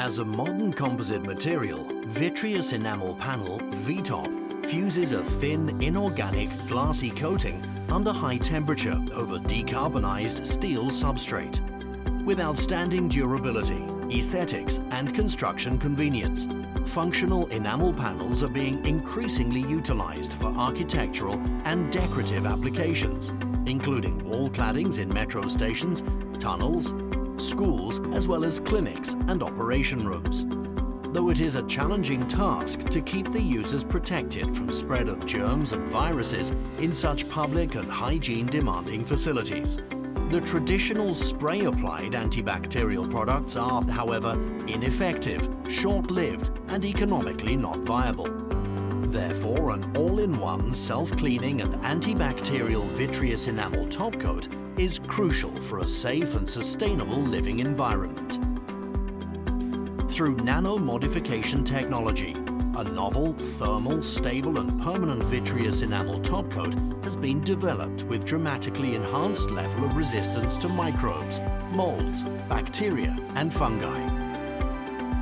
As a modern composite material, Vitreous Enamel Panel VETOP fuses a thin, inorganic, glassy coating under high temperature over decarbonized steel substrate. With outstanding durability, aesthetics, and construction convenience, functional enamel panels are being increasingly utilized for architectural and decorative applications, including wall claddings in metro stations, tunnels, schools, as well as clinics and operation rooms. Though it is a challenging task to keep the users protected from spread of germs and viruses in such public and hygiene-demanding facilities. The traditional spray-applied antibacterial products are, however, ineffective, short-lived, and economically not viable. Therefore, an all-in-one self-cleaning and antibacterial vitreous enamel topcoat is crucial for a safe and sustainable living environment. Through nano-modification technology, a novel, thermal, stable and permanent vitreous enamel topcoat has been developed with dramatically enhanced level of resistance to microbes, molds, bacteria and fungi.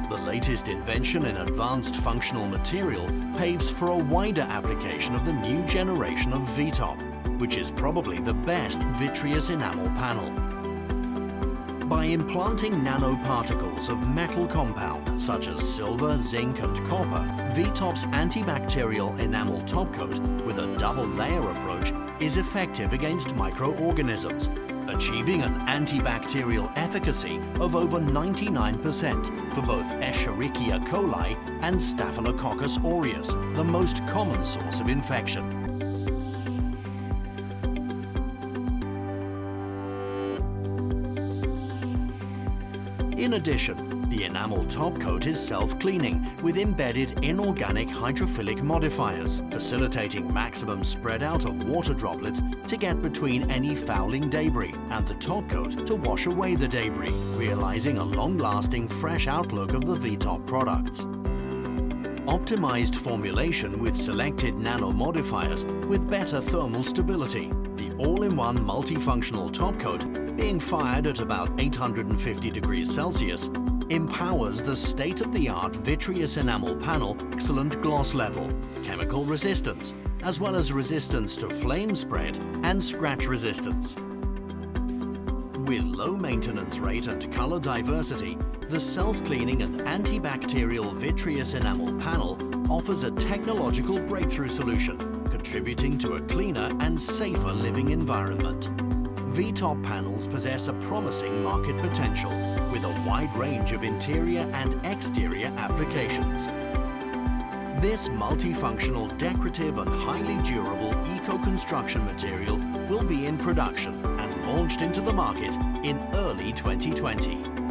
The latest invention in advanced functional material paves for a wider application of the new generation of VETOP, which is probably the best vitreous enamel panel. By implanting nanoparticles of metal compound such as silver, zinc and copper, VETOP's antibacterial enamel topcoat with a double layer approach is effective against microorganisms, achieving an antibacterial efficacy of over 99% for both Escherichia coli and Staphylococcus aureus, the most common source of infection. In addition, the enamel topcoat is self-cleaning with embedded inorganic hydrophilic modifiers, facilitating maximum spread out of water droplets to get between any fouling debris and the topcoat to wash away the debris, realizing a long-lasting fresh outlook of the VETOP products. Optimized formulation with selected nano-modifiers with better thermal stability. The all-in-one multifunctional topcoat, being fired at about 850 degrees Celsius, empowers the state-of-the-art vitreous enamel panel excellent gloss level, chemical resistance, as well as resistance to flame spread and scratch resistance. With low maintenance rate and color diversity, the self-cleaning and antibacterial vitreous enamel panel offers a technological breakthrough solution, contributing to a cleaner and safer living environment. VETOP panels possess a promising market potential with a wide range of interior and exterior applications. This multifunctional, decorative and highly durable eco-construction material will be in production and launched into the market in early 2020.